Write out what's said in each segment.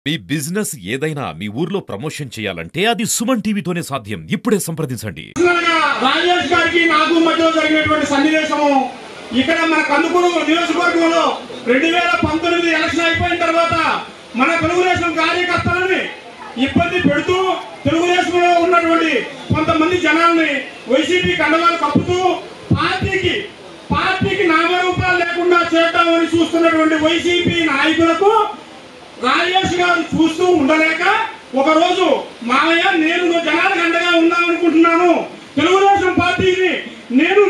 మీ business ఏదైనా మీ ఊర్లో promotion చేయాలంటే అది సుమన్ టీవీతోనే సాధ్యం. ఇప్పుడే సంప్రదించండి. రాజేష్ గారికి నాకు మధ్య జరిగినటువంటి సన్నివేశము ఇక్కడ మన కందుకూరు నియోజకవర్గంలో 2019 ఎలక్షన్ అయిపోయిన తర్వాత మన తెలుగుదేశం కార్యకర్తలని ఇబ్బంది పెడుతూ తెలుగుదేశంలో ఉన్నటువంటి కొంతమంది జనాల్ని వైసీపీ కండవాలు కప్పుతూ పార్టీకి నామరూపాలు లేకుండా చేద్దామని చూస్తున్నటువంటి వైసీపీ నాయకులకు రాజేష్ గారు చూస్తూ ఉండలేక ఒకరోజు మావయ్య నేను జనాలకు అండగా ఉందామనుకుంటున్నాను, తెలుగుదేశం పార్టీని నేను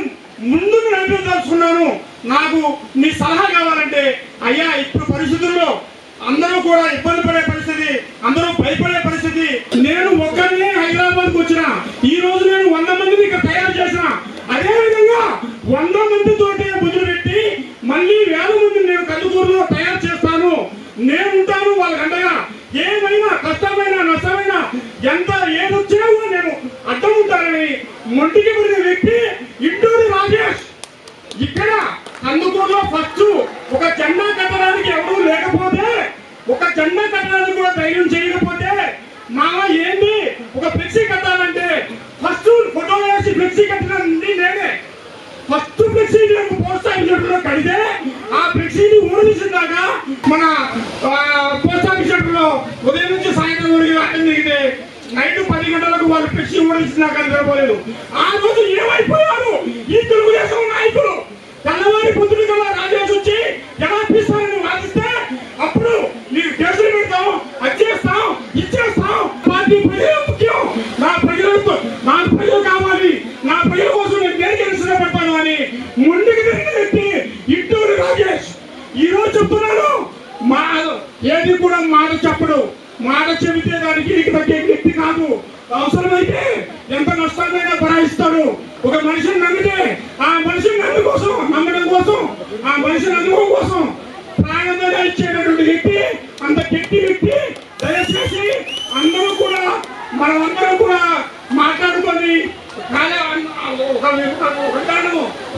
ముందుకు నడిపించాల్సుకున్నాను, నాకు నీ సలహా కావాలంటే అయ్యా ఇప్పుడు పరిస్థితుల్లో అందరూ కూడా ఇబ్బంది పడే పరిస్థితి, అందరూ భయపడే పరిస్థితి. నేను ఒక్కరినే హైదరాబాద్కి వచ్చిన ఈ రోజు నేను 100 మందిని ఇక్కడ తయారు చేసిన, అదే విధంగా 100 మందితోటే మొదలుపెట్టి మళ్ళీ 1000 మందిని నేను కందుకూరులో తయారు చేస్తాను, నేను ఉంటాను వాళ్ళకి అండగా. ఏమైనా కష్టమైనా నష్టమైనా ఎంత ఏదొచ్చినా కూడా నేను అడ్డం ఉంటానని మొంటికి పడిన వ్యక్తి ఇంటూరి రాజేష్. ఇక్కడ కందుకూరులో ఫస్ట్ ఒక జెండా కట్టడానికి ఎవరూ లేకపోతే, ఒక జెండా కట్టడానికి కూడా ధైర్యం చేయకపోతే మామ ఏంటి ఒక ఫ్లెక్సీ కట్టాలంటే ఫస్ట్ ఫోటో వేసి ఫ్లెక్సీ కట్టినండి నేనే. ఫస్ట్ ఫ్లెక్సీ నేను పోస్ట్ ఆఫీస్ లో కడితే ఆ ఫ్లెక్సీని ఊడదీసిందాక మన పోస్ట్ ఆఫీస్ లో ఉదయం నుంచి సాయంత్రం వరకు రావడం జరిగితే నైట్ 10 గంటలకు వాళ్ళు ఫ్లెక్సీ ఊడదీసిందాక నిలబడలేదు. ఆ రోజు ఏమైపోయారు ఈ తెలుగుదేశం నాయకులు? తెల్లవారి పొద్దున కల్లా రాజేష్ వచ్చి ఎలా తీస్తారని వాదిస్తే అప్పుడు మీరు కేసులు పెడతాం, అచ్చేస్తాం, ఇచ్చేస్తాం, పార్టీ ప్రజలు ముఖ్యం, నా ప్రజలు కావాలి, నా ప్రజల కోసం నేను గెలిచిన పెడతాను అని ముందుకు తిరిగి వ్యక్తి ఇంటూరి రాజేష్. ఈ రోజు చెప్తున్నాను, మా ఏది కూడా మాట చెప్పడు, మాట చెబితే దానికి తగ్గే వ్యక్తి కాదు. అవసరమైతే ఎంత నష్టాన్నైనా భరాయిస్తాడు. ఒక మనిషిని నమ్మితే ఆ మనిషిని నమ్మడం కోసం ఆ మనిషిని అనుభవం కోసం ప్రాణంగా ఇచ్చేటటువంటి వ్యక్తి, అంత గట్టి వ్యక్తి. దయచేసి అందరూ కూడా మనమందరం కూడా మాట్లాడుకొని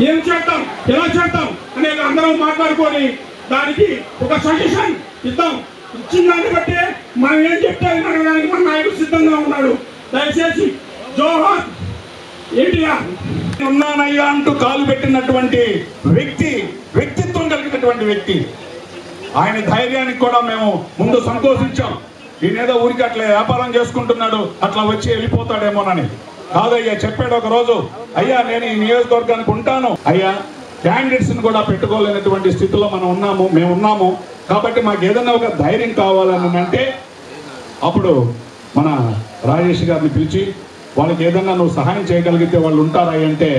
ఏం చేద్దాం, ఎలా చేద్దాం అనేది అందరం మాట్లాడుకొని దానికి ఒక సజెషన్ ఇద్దాం. ఇచ్చిన దాన్ని బట్టి మనం ఏం చెప్తే అడగడానికి మన నాయకుడు సిద్ధంగా ఉన్నాడు. దయచేసి జోహార్ ఎన్టీఆర్. ఉన్నానయ్యా అంటూ కాలు పెట్టినటువంటి వ్యక్తిత్వం కలిగినటువంటి వ్యక్తి. ఆయన ధైర్యానికి కూడా మేము ముందు సంతోషించాం. ఈయనేదో ఊరికి అట్లా వ్యాపారం చేసుకుంటున్నాడు, అట్లా వచ్చి వెళ్ళిపోతాడేమోనని. కాదయ్యా, చెప్పాడు ఒక రోజు, అయ్యా నేను ఈ నియోజకవర్గానికి ఉంటాను అయ్యా, క్యాండిడేట్స్ ని కూడా పెట్టుకోలేనటువంటి స్థితిలో మేము ఉన్నాము కాబట్టి మాకు ఏదైనా ఒక ధైర్యం కావాలని అంటే అప్పుడు మన రాజేష్ గారిని పిలిచి వాళ్ళకి ఏదన్నా నువ్వు సహాయం చేయగలిగితే వాళ్ళు ఉంటారా అంటే,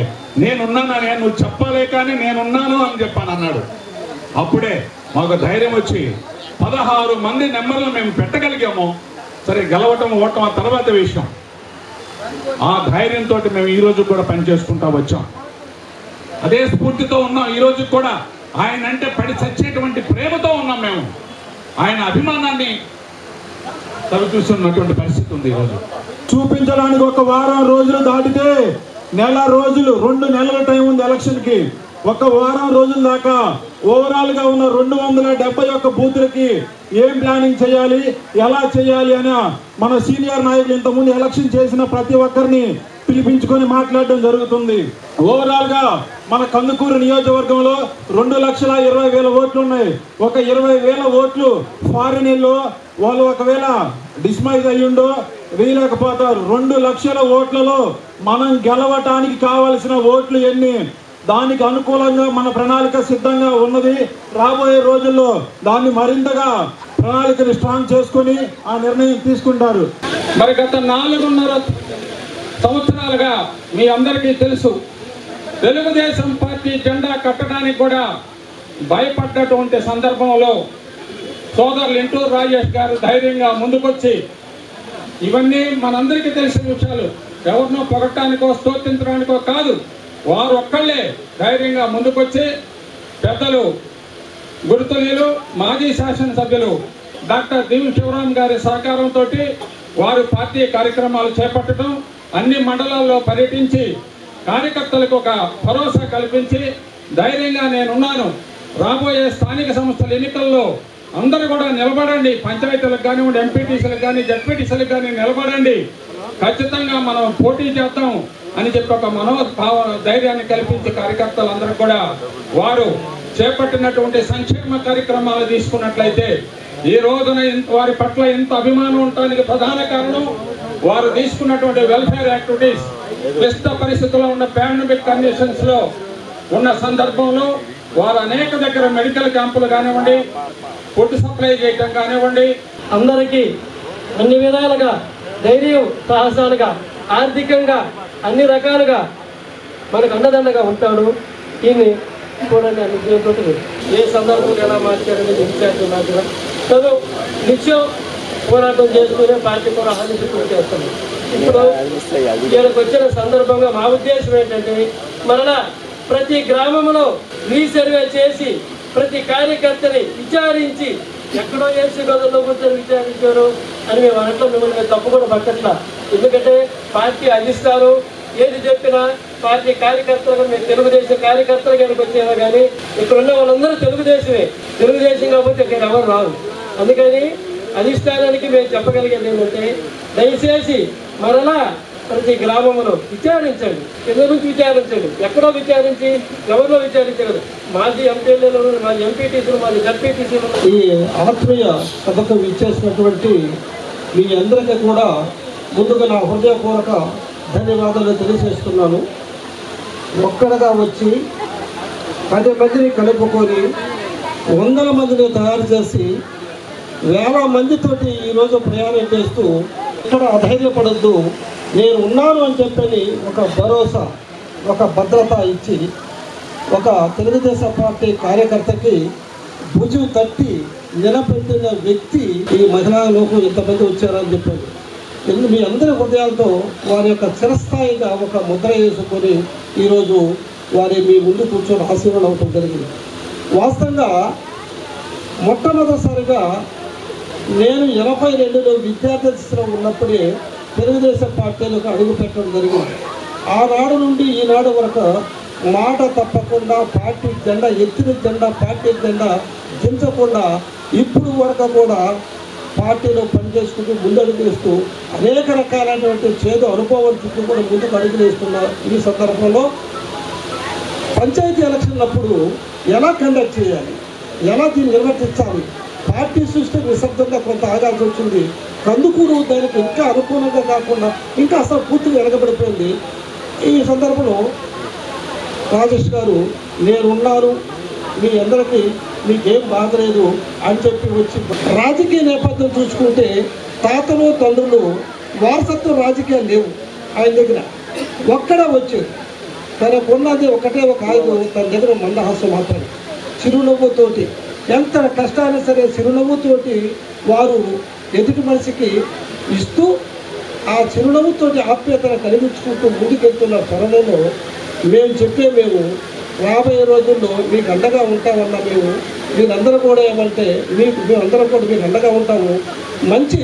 నేనున్నానని నువ్వు చెప్పలే కానీ నేనున్నాను అని చెప్పాను అన్నాడు. అప్పుడే మాకు ధైర్యం వచ్చి 16 మంది నెంబర్లు మేము పెట్టగలిగాము. సరే, గెలవటం ఓటం ఆ తర్వాత విషయం. ఆ ధైర్యంతో మేము ఈ రోజు కూడా పనిచేసుకుంటా వచ్చాం. అదే స్ఫూర్తితో ఉన్నాం. ఈ రోజు కూడా ఆయన అంటే పడి చచ్చేటువంటి ప్రేమతో ఉన్నాం. మేము ఆయన అభిమానాన్ని చూస్తున్నటువంటి పరిస్థితి ఉంది. ఈరోజు చూపించడానికి ఒక వారం రోజులు దాటితే నెల రోజులు, 2 నెలల టైం ఉంది ఎలక్షన్ కి. ఒక వారం రోజుల దాకా ఓవరాల్ గా ఉన్న 271 బూతులకి ఏం ప్లానింగ్ చేయాలి, ఎలా చేయాలి అని మన సీనియర్ నాయకులు ఇంతకుముందు ఎలక్షన్ చేసిన ప్రతి ఒక్కరిని పిలిపించుకొని మాట్లాడడం జరుగుతుంది. ఓవరాల్ గా మన కందుకూరు నియోజకవర్గంలో 2,20,000 ఓట్లు ఉన్నాయి. ఒక 20,000 ఓట్లు ఫారిన్ లో వాళ్ళు ఒకవేళ డిస్మైజ్ అయ్యుండో వేయలేకపోతారు. 2 లక్షల ఓట్లలో మనం గెలవటానికి కావలసిన ఓట్లు ఎన్ని, దానికి అనుకూలంగా మన ప్రణాళిక సిద్ధంగా ఉన్నది. రాబోయే రోజుల్లో దాన్ని మరింతగా ప్రణాళికని స్ట్రాంగ్ చేసుకుని ఆ నిర్ణయం తీసుకుంటారు. మరి గత 4.5 సంవత్సరాలుగా మీ అందరికీ తెలుసు, తెలుగుదేశం పార్టీ జెండా కట్టడానికి కూడా భయపడ్డటువంటి సందర్భంలో సోదరులు ఇంటూరు రాజేష్ గారు ధైర్యంగా ముందుకొచ్చి, ఇవన్నీ మనందరికీ తెలిసిన విషయాలు, ఎవరినో పొగట్టడానికో స్తోత్రించడానికో కాదు, వారు ఒక్కళ్ళే ధైర్యంగా ముందుకొచ్చి పెద్దలు గురుతులీలు మాజీ శాసనసభ్యులు డాక్టర్ దివి శివరాం గారి సహకారంతో వారు పార్టీ కార్యక్రమాలు చేపట్టడం, అన్ని మండలాల్లో పర్యటించి కార్యకర్తలకు ఒక భరోసా కల్పించి ధైర్యంగా నేనున్నాను, రాబోయే స్థానిక సంస్థల ఎన్నికల్లో అందరూ కూడా నిలబడండి. పంచాయతీలకు కానివ్వండి, ఎంపీటీసీలకు కానీ, జడ్పీటీసీలకు కానీ నిలబడండి. ఖచ్చితంగా మనం పోటీ చేద్దాం అని చెప్పి ఒక మనోభావ ధైర్యాన్ని కల్పించే కార్యకర్తలందరూ కూడా వారు చేపట్టినటువంటి సంక్షేమ కార్యక్రమాలు తీసుకున్నట్లయితే ఈ రోజున వారి పట్ల ఎంత అభిమానం ఉండడానికి ప్రధాన కారణం వారు తీసుకున్నటువంటి వెల్ఫేర్ యాక్టివిటీస్. క్లిష్ట పరిస్థితుల్లో ఉన్న పాండమిక్ కండిషన్స్ లో ఉన్న సందర్భంలో వారు అనేక దగ్గర మెడికల్ క్యాంపులు కానివ్వండి, ఫుడ్ సప్లై చేయటం కానివ్వండి, అందరికీ అన్ని విధాలుగా ధైర్యం సాహసాలుగా ఆర్థికంగా అన్ని రకాలుగా మనకు అండదండగా ఉంటాడు. ఈయన్ని చూడండి, అన్ని జీవితాలు ఏ సందర్భంలో ఎలా మార్చారని ఇన్ఛార్జ్ మాత్రం చదువు నిత్యం పోరాటం చేసుకునే పార్టీ కూడా హానిసిద్ధం చేస్తుంది. ఇప్పుడు వీళ్ళకి వచ్చిన సందర్భంగా మా ఉద్దేశం ఏంటంటే మరలా ప్రతి గ్రామంలో రీసర్వే చేసి ప్రతి కార్యకర్తని విచారించి ఎక్కడో ఏసీ గదుల్లో కూర్చొని విచారించారు అని మేము అనట్లో మిమ్మల్ని మేము తప్పు కూడా పట్టట్లా. ఎందుకంటే పార్టీ అధిస్తారు ఏది చెప్పినా పార్టీ కార్యకర్తలుగా మేము తెలుగుదేశం కార్యకర్తలు కనుక వచ్చేవా కానీ ఇక్కడ ఉన్న వాళ్ళందరూ తెలుగుదేశమే. తెలుగుదేశం కాకపోతే ఇక్కడ ఎవరు రాదు. అందుకని అధిష్టానానికి మేము చెప్పగలిగేది ఏంటంటే దయచేసి మరలా ప్రతి గ్రామంలో విచారించండి. కింద నుంచి విచారించండి. ఎక్కడో విచారించి ఎవరిలో విచారించగలరు. మాజీ ఎంపీలు, మాజీ ఎంపీటీసీలు, మాజీ జడ్పీటీసీలు ఈ ఆత్మీయ సభకు ఇచ్చేసినటువంటి మీ అందరికీ కూడా ముందుగా నా హృదయపూర్వక ధన్యవాదాలు తెలియజేస్తున్నాను. ఒక్కడగా వచ్చి 10 మందిని కలుపుకొని 100 మందిని తయారు చేసి 1000 మందితోటి ఈరోజు ప్రయాణం చేస్తూ ఇక్కడ అధైర్యపడద్దు, నేను ఉన్నాను అని చెప్పని ఒక భరోసా, ఒక భద్రత ఇచ్చి ఒక తెలుగుదేశం పార్టీ కార్యకర్తకి భుజం తట్టి నిలబెట్టిన వ్యక్తి ఈ మహిళా లోకం ఎంతమంది వచ్చారని చెప్పారు. మీ అందరి హృదయాలతో వారి యొక్క చిరస్థాయిగా ఒక ముద్ర వేసుకొని ఈరోజు వారి మీ ముందు కూర్చొని ఆశీర్వాదం అవటం జరిగింది. వాస్తవంగా మొట్టమొదటిసారిగా నేను 82లో విద్యార్థి దశలో ఉన్నప్పుడే తెలుగుదేశం పార్టీలకు అడుగు పెట్టడం జరిగింది. ఆనాడు నుండి ఈనాడు వరకు మాట తప్పకుండా పార్టీ జెండా ఎత్తిన జెండా పార్టీ జెండా దించకుండా ఇప్పుడు వరకు కూడా పార్టీలో పనిచేసుకుంటూ ముందడుగులేస్తూ అనేక రకాలైనటువంటి చేదు అనుభవం చుట్టూ కూడా ముందుకు అడుగులేస్తున్న ఈ సందర్భంలో పంచాయతీ ఎలక్షన్లప్పుడు ఎలా కండక్ట్ చేయాలి, ఎలా దీన్ని నిర్వర్తించాలి, పార్టీ సృష్టి నిశ్శబ్దంగా కొంత ఆగాల్సి వచ్చింది. కందుకూరు దానికి ఇంకా అనుకూలంగా కాకుండా ఇంకా అసలు పూర్తిగా వెనకబడిపోయింది. ఈ సందర్భంలో రాజేష్ గారు నేనున్నాను, మీ అందరికీ మీకేం బాధ లేదు అని చెప్పి వచ్చి రాజకీయ నేపథ్యం చూసుకుంటే తాతలు తండ్రులు వారసత్వ రాజకీయాలు లేవు ఆయన దగ్గర. ఒక్కడే వచ్చాడు, తనకున్నది ఒకటే ఒక ఆయుధం, తన దగ్గర మందహాసం మాత్రమే. చిరునవ్వుతోటి ఎంత కష్టాన్ని సరే చిరునవ్వుతోటి వారు ఎదుటి మనిషికి ఇస్తూ ఆ చిరునవ్వుతోటి ఆప్యాయతను కలిగించుకుంటూ ముందుకెళ్తున్న త్వరలో మేము రాబోయే రోజుల్లో మీకు అండగా ఉంటామన్నా మీరందరూ కూడా ఏమంటే మేమందరం కూడా మీకు అండగా ఉంటాము. మంచి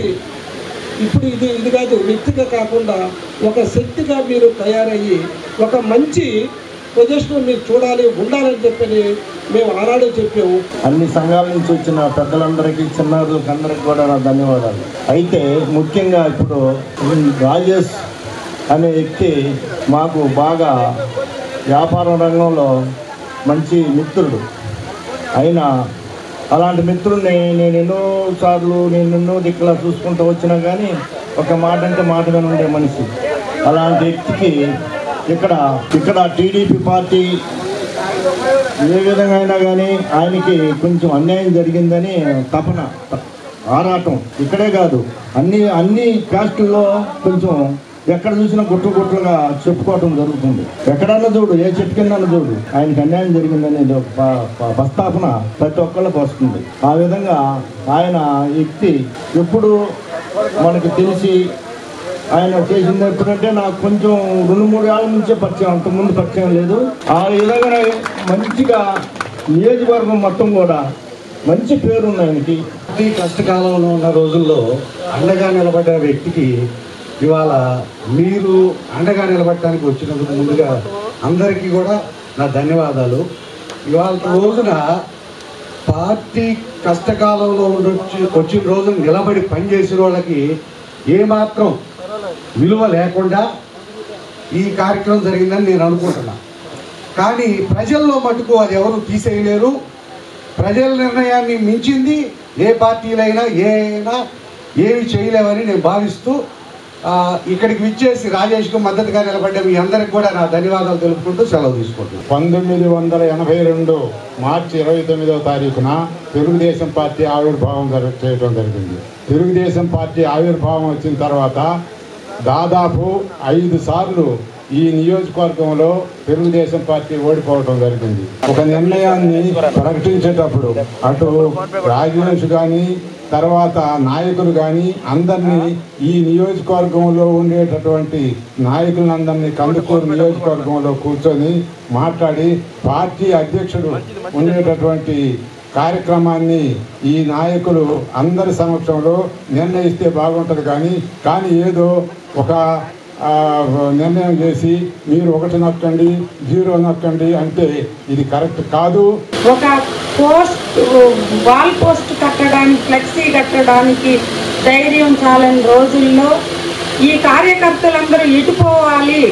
ఇప్పుడు ఇది కాదు, వ్యక్తిగా కాకుండా ఒక శక్తిగా మీరు తయారయ్యి ఒక మంచి పొజిషన్ మీరు చూడాలి ఉండాలని చెప్పని మేము ఆనాడే చెప్పాము. అన్ని సంఘాల నుంచి వచ్చిన పెద్దలందరికీ చిన్నారులకు అందరికి కూడా నా ధన్యవాదాలు. అయితే ముఖ్యంగా ఇప్పుడు రాజేష్ అనే వ్యక్తి మాకు బాగా వ్యాపార రంగంలో మంచి మిత్రుడు. అయినా అలాంటి మిత్రుడిని నేను ఎన్నో దిక్కులా చూసుకుంటూ వచ్చినా కానీ ఒక మాట అంటే మాటగా ఉండే మనిషి. అలాంటి వ్యక్తికి ఇక్కడ టీడీపీ పార్టీ ఏ విధంగా అయినా కానీ ఆయనకి కొంచెం అన్యాయం జరిగిందని తపన ఆరాటం ఇక్కడే కాదు అన్ని క్యాస్టుల్లో కొంచెం ఎక్కడ చూసినా గుట్లుగా చెప్పుకోవటం జరుగుతుంది. ఎక్కడన్నా చూడు, ఏ చెట్టు కింద చూడు, ఆయనకి అన్యాయం జరిగిందనేది ప్రస్తాపన ప్రతి ఒక్కళ్ళకి వస్తుంది. ఆ విధంగా ఆయన వ్యక్తి ఎప్పుడు మనకు తెలిసి ఆయన చేసింది ఎప్పుడంటే నాకు కొంచెం 2-3 ఏళ్ళ నుంచే పరిచయం, అంతకుముందు పరిచయం లేదు. ఆ విధంగా మంచిగా నియోజకవర్గం మొత్తం కూడా మంచి పేరుంది ఆయనకి. ఈ కష్టకాలంలో ఉన్న రోజుల్లో అండగా నిలబడ్డ వ్యక్తికి ఇవాళ మీరు అండగా నిలబడటానికి వచ్చినందుకు ముందుగా అందరికీ కూడా నా ధన్యవాదాలు. ఇవాళ రోజున పార్టీ కష్టకాలంలో వచ్చిన రోజు నిలబడి పనిచేసిన వాళ్ళకి ఏమాత్రం విలువ లేకుండా ఈ కార్యక్రమం జరిగిందని నేను అనుకుంటున్నా. కానీ ప్రజల్లో మటుకు అది ఎవరు తీసేయలేరు. ప్రజల నిర్ణయాన్ని మించింది ఏ పార్టీలైనా ఏమి చేయలేవని నేను భావిస్తూ ఇక్కడికి విచ్చేసి రాజేష్కు మద్దతుగా నిలబడ్డ మీ అందరికి కూడా నా ధన్యవాదాలు తెలుపుకుంటూ సెలవు తీసుకుంటున్నాను. 1982 మార్చి 29వ తారీఖున తెలుగుదేశం పార్టీ ఆవిర్భావం చేయడం జరిగింది. తెలుగుదేశం పార్టీ ఆవిర్భావం వచ్చిన తర్వాత దాదాపు 5 సార్లు ఈ నియోజకవర్గంలో తెలుగుదేశం పార్టీ ఓడిపోవడం జరిగింది. ఒక నిర్ణయాన్ని ప్రకటించేటప్పుడు అటు రాజేష్ కానీ తర్వాత నాయకులు కానీ అందరినీ ఈ నియోజకవర్గంలో ఉండేటటువంటి నాయకులందరినీ కందుకూరు నియోజకవర్గంలో కూర్చొని మాట్లాడి పార్టీ అధ్యక్షుడు ఉండేటటువంటి కార్యక్రమాన్ని ఈ నాయకులు అందరి సమక్షంలో నిర్ణయిస్తే బాగుంటుంది. కానీ ఏదో ఒక నిర్ణయం చేసి మీరు 1 నొక్కండి 0 నొక్కండి అంటే ఇది కరెక్ట్ కాదు. ఒక వాల్ పోస్ట్ కట్టడానికి, ఫ్లెక్సీ కట్టడానికి ధైర్యం చాలని రోజుల్లో ఈ కార్యకర్తలందరూ ఇటుపోవాలి,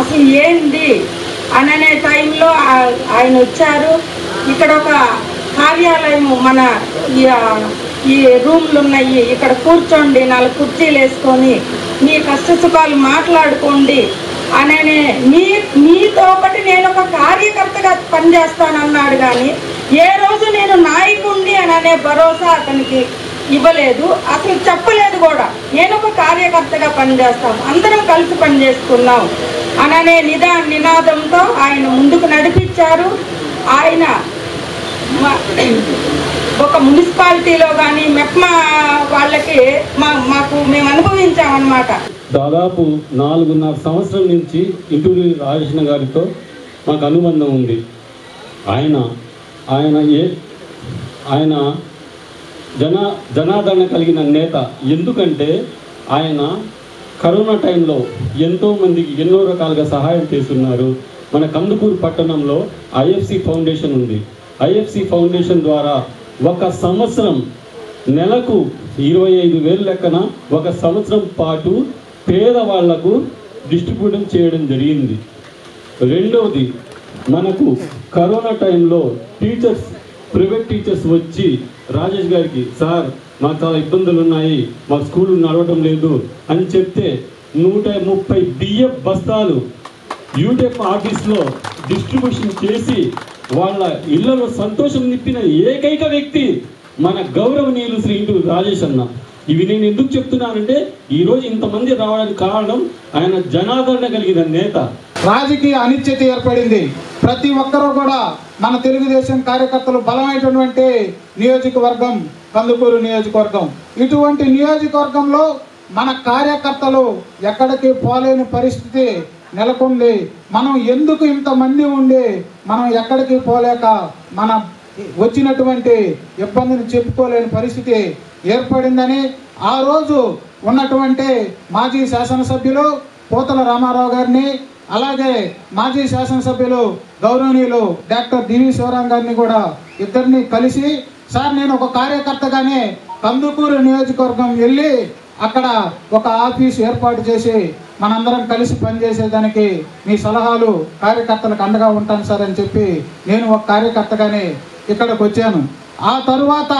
అసలు ఏంది అనే టైంలో ఆయన వచ్చారు. ఇక్కడ ఒక కార్యాలయం, మన ఈ రూమ్లు ఉన్నాయి, ఇక్కడ కూర్చోండి, 4 కుర్చీలు వేసుకొని మీ కష్ట సుఖాలు మాట్లాడుకోండి అనే మీతో ఒకటి నేను ఒక కార్యకర్తగా పనిచేస్తానన్నాడు. కానీ ఏ రోజు నేను నాయకుడిని అనే భరోసా అతనికి ఇవ్వలేదు, అసలు చెప్పలేదు కూడా. నేను ఒక కార్యకర్తగా పనిచేస్తాను, అందరం కలిసి పనిచేస్తున్నాం అనే నినాదంతో ఆయన ముందుకు నడిపించారు. ఆయన ఒక మున్సిపాలిటీలో కానీ మెప్మా వాళ్ళకి మేము అనుభవించామన్నమాట. దాదాపు 4.5 సంవత్సరం నుంచి ఇంటూరి రాజకృష్ణ గారితో మాకు అనుబంధం ఉంది. ఆయన జనాదరణ కలిగిన నేత. ఎందుకంటే ఆయన కరోనా టైంలో ఎంతోమందికి ఎన్నో రకాలుగా సహాయం చేస్తున్నారు. మన కందుకూరు పట్టణంలో ఐఎఫ్సి ఫౌండేషన్ ఉంది. ఐఎఫ్సి ఫౌండేషన్ ద్వారా ఒక సంవత్సరం నెలకు 25,000 లెక్కన 1 సంవత్సరం పాటు పేదవాళ్లకు డిస్ట్రిబ్యూషన్ చేయడం జరిగింది. రెండవది, మనకు కరోనా టైంలో ప్రైవేట్ టీచర్స్ వచ్చి రాజేష్ గారికి, సార్ మాకు చాలా ఇబ్బందులు ఉన్నాయి, మా స్కూల్ నడవడం లేదు అని చెప్తే 130 బియ్యం బస్తాలు యూటెఫ్ ఆఫీస్లో డిస్ట్రిబ్యూషన్ చేసి వాళ్ళ ఇళ్లలో సంతోషం నింపిన ఏకైక వ్యక్తి మన గౌరవనీయులు శ్రీ ఇంటూరి రాజేష్ అన్న. ఇవి నేను ఎందుకు చెప్తున్నానంటే ఈరోజు ఇంతమంది రావడానికి కారణం ఆయన జనాదరణ కలిగిన నేత. రాజకీయ అనిశ్చిత ఏర్పడింది. ప్రతి ఒక్కరూ కూడా మన తెలుగుదేశం కార్యకర్తలు బలమైనటువంటి నియోజకవర్గం కందుకూరు నియోజకవర్గం. ఇటువంటి నియోజకవర్గంలో మన కార్యకర్తలు ఎక్కడికి పోలేని పరిస్థితి నెలకొంది. మనం ఎందుకు ఇంతమంది ఉండి మనం ఎక్కడికి పోలేక మన వచ్చినటువంటి ఇబ్బందిని చెప్పుకోలేని పరిస్థితి ఏర్పడిందని ఆ రోజు ఉన్నటువంటి మాజీ శాసనసభ్యులు పోతల రామారావు గారిని, అలాగే మాజీ శాసనసభ్యులు గౌరవనీయులు డాక్టర్ డివి శివరాం గారిని కూడా ఇద్దరిని కలిసి, సార్ నేను ఒక కార్యకర్తగానే కందుకూరు నియోజకవర్గం వెళ్ళి అక్కడ ఒక ఆఫీస్ ఏర్పాటు చేసి మనందరం కలిసి పనిచేసేదానికి మీ సలహాలు కార్యకర్తలకు అండగా ఉంటాను సార్ అని చెప్పి నేను ఒక కార్యకర్తగానే ఇక్కడికి వచ్చాను. ఆ తరువాత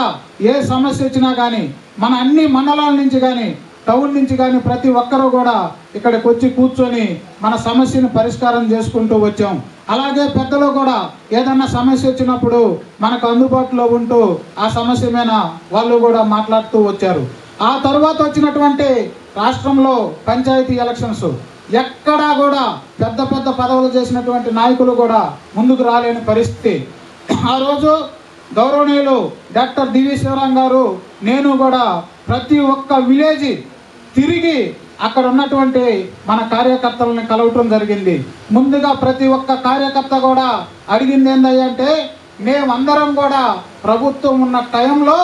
ఏ సమస్య వచ్చినా కానీ మన అన్ని మండలాల నుంచి కానీ టౌన్ నుంచి కానీ ప్రతి ఒక్కరూ కూడా ఇక్కడికి వచ్చి కూర్చొని మన సమస్యను పరిష్కారం చేసుకుంటూ వచ్చాం. అలాగే పెద్దలు కూడా ఏదన్నా సమస్య వచ్చినప్పుడు మనకు అందుబాటులో ఉంటూ ఆ సమస్య మీద వాళ్ళు కూడా మాట్లాడుతూ వచ్చారు. ఆ తరువాత వచ్చినటువంటి రాష్ట్రంలో పంచాయతీ ఎలక్షన్స్ ఎక్కడా కూడా పెద్ద పెద్ద పదవులు చేసినటువంటి నాయకులు కూడా ముందుకు రాలేని పరిస్థితి. ఆ రోజు గౌరవనీయులు డాక్టర్ డివి శివరాం గారు, నేను కూడా ప్రతి ఒక్క విలేజ్ తిరిగి అక్కడ ఉన్నటువంటి మన కార్యకర్తలను కలవటం జరిగింది. ముందుగా ప్రతి ఒక్క కార్యకర్త కూడా అడిగింది ఏంటంటే, మేమందరం కూడా ప్రభుత్వం ఉన్న టైంలో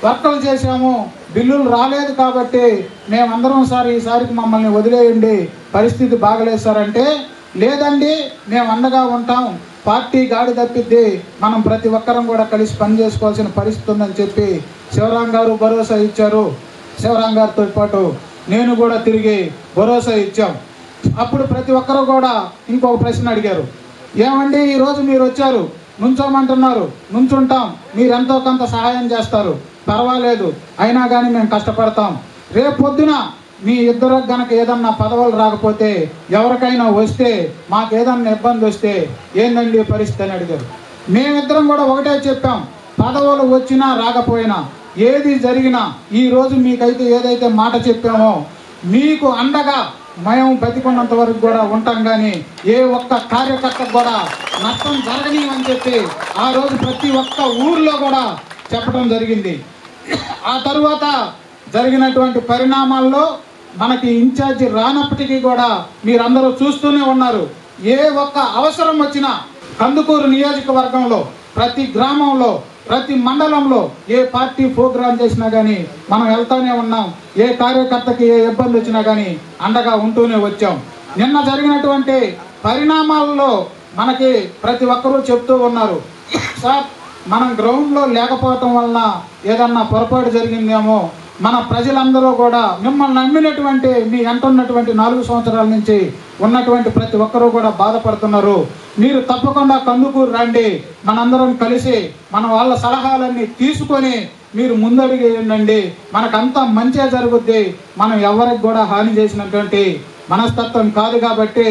వర్కలు చేశాము, బిల్లులు రాలేదు కాబట్టి మేమందరం సార్ ఈసారికి మమ్మల్ని వదిలేయండి, పరిస్థితి బాగలేదు సార్ అంటే, లేదండి మేము అండగా ఉంటాం, పార్టీ గాడి తప్పిద్ది, మనం ప్రతి ఒక్కరం కూడా కలిసి పని చేసుకోవాల్సిన పరిస్థితి ఉందని చెప్పి శివరాం గారు భరోసా ఇచ్చారు. శివరాం గారితో పాటు నేను కూడా తిరిగి భరోసా ఇచ్చాం. అప్పుడు ప్రతి ఒక్కరు కూడా ఇంకొక ప్రశ్న అడిగారు, ఏమండి ఈరోజు మీరు వచ్చారు, నుంచోమంటున్నారు, నుంచుంటాం, మీరు ఎంతో కొంత సహాయం చేస్తారు, పర్వాలేదు, అయినా కానీ మేము కష్టపడతాం. రేపు పొద్దున మీ ఇద్దరు గనక ఏదన్నా పదవులు రాకపోతే, ఎవరికైనా వస్తే, మాకు ఏదన్నా ఇబ్బంది వస్తే ఏందండి పరిస్థితి అని అడిగారు. మేమిద్దరం కూడా ఒకటే చెప్పాం, పదవులు వచ్చినా రాకపోయినా ఏది జరిగినా ఈరోజు మీకైతే ఏదైతే మాట చెప్పామో మీకు అండగా మేము బతికున్నంత వరకు కూడా ఉంటాం, కానీ ఏ ఒక్క కార్యకర్తకు కూడా నష్టం జరగనీయమని చెప్పి ఆ రోజు ప్రతి ఒక్క ఊర్లో కూడా చెప్పడం జరిగింది. ఆ తరువాత జరిగినటువంటి పరిణామాల్లో మనకి ఇన్ఛార్జి రానప్పటికీ కూడా మీరందరూ చూస్తూనే ఉన్నారు. ఏ ఒక్క అవసరం వచ్చినా కందుకూరు నియోజకవర్గంలో ప్రతి గ్రామంలో ప్రతి మండలంలో ఏ పార్టీ ప్రోగ్రాం చేసినా కానీ మనం వెళ్తూనే ఉన్నాం. ఏ కార్యకర్తకి ఏ ఇబ్బంది వచ్చినా కానీ అండగా ఉంటూనే వచ్చాం. నిన్న జరిగినటువంటి పరిణామాల్లో మనకి ప్రతి ఒక్కరూ చెప్తూ ఉన్నారు, సార్ మనం గ్రౌండ్లో లేకపోవటం వలన ఏదన్నా పొరపాటు జరిగిందేమో, మన ప్రజలందరూ కూడా మిమ్మల్ని నమ్మినటువంటి మీ అంటున్నటువంటి 4 సంవత్సరాల నుంచి ఉన్నటువంటి ప్రతి ఒక్కరూ కూడా బాధపడుతున్నారు. మీరు తప్పకుండా కందుకూరు రండి, మనందరం కలిసి మన వాళ్ళ సలహాలన్నీ తీసుకొని మీరు ముందడుగు వేయండి, మనకంతా మంచిగా జరుగుద్ది, మనం ఎవరికి కూడా హాని చేసినటువంటి మనస్తత్వం కాదు కాబట్టి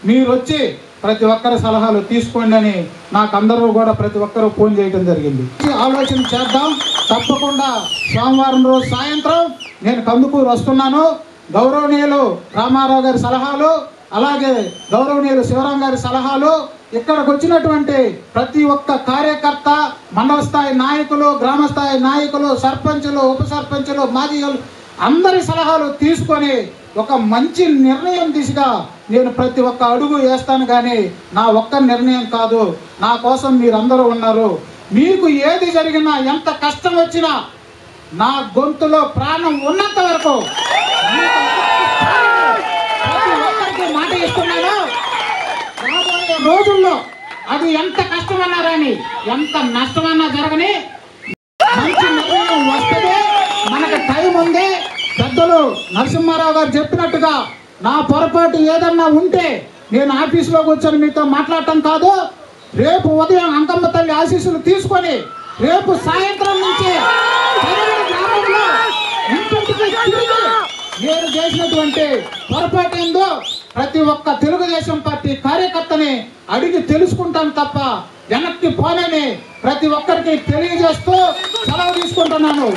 మీరు వచ్చి ప్రతి ఒక్కరి సలహాలు తీసుకోండి అని నాకు అందరూ కూడా ప్రతి ఒక్కరూ ఫోన్ చేయడం జరిగింది. ఆలోచన చేద్దాం, తప్పకుండా సోమవారం రోజు సాయంత్రం నేను కందుకూరు వస్తున్నాను. గౌరవనీయులు రామారావు గారి సలహాలు, అలాగే గౌరవనీయులు శివరాం గారి సలహాలు, ఇక్కడికి వచ్చినటువంటి ప్రతి ఒక్క కార్యకర్త, మండల స్థాయి నాయకులు, గ్రామ స్థాయి నాయకులు, సర్పంచులు, ఉప సర్పంచులు, మాజీలు అందరి సలహాలు తీసుకొని ఒక మంచి నిర్ణయం దిశగా నేను ప్రతి ఒక్క అడుగు వేస్తాను. కానీ నా ఒక్క నిర్ణయం కాదు, నా కోసం మీరందరూ ఉన్నారు. మీకు ఏది జరిగినా ఎంత కష్టం వచ్చినా నా గొంతులో ప్రాణం ఉన్నంత వరకు ప్రతి ఒక్కరికి మాట ఇస్తున్నాను. రాబోయే రోజుల్లో అది ఎంత కష్టమన్నా రాని, ఎంత నష్టమన్నా జరగని మంచి నిర్ణయం వస్తుంది. మనకు టైం ఉంది. పెద్దలు నరసింహారావు గారు చెప్పినట్టుగా నా పొరపాటు ఏదన్నా ఉంటే నేను ఆఫీసులో కూర్చొని మీతో మాట్లాడటం కాదు, రేపు ఉదయం అంకమ్మ తల్లి ఆశీస్సులు తీసుకొని రేపు సాయంత్రం నుంచి గ్రామంలో ఇంటింటికి తిరిగి నేను చేసినటువంటి పొరపాటు ఏందో ప్రతి ఒక్క తెలుగుదేశం పార్టీ కార్యకర్తని అడిగి తెలుసుకుంటాను తప్ప వెనక్కి పోనని ప్రతి ఒక్కరికి తెలియజేస్తూ సెలవు తీసుకుంటున్నాను.